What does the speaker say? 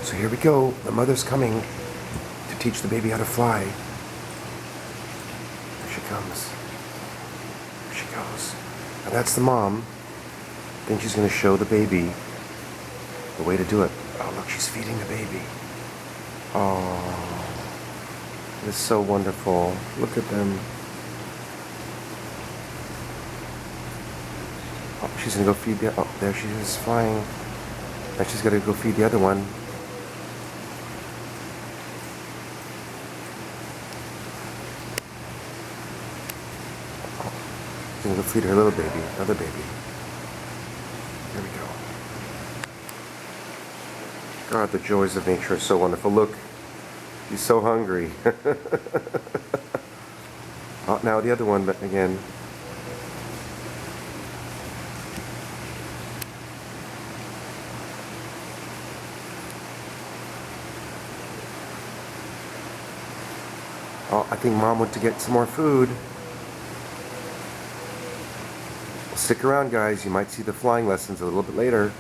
So here we go. The mother's coming to teach the baby how to fly. Here she comes. Here she goes. Now that's the mom. I think she's going to show the baby the way to do it. Oh, look, she's feeding the baby. Oh, it's so wonderful. Look at them. Oh, she's going to go feed the... Oh, there she is flying. Now she's got to go feed the other one. She's going to go feed her little baby, another baby. Here we go. God, the joys of nature are so wonderful. Look, he's so hungry. Oh, now the other one, but again. Oh, I think Mom went to get some more food. Well, stick around, guys. You might see the flying lessons a little bit later.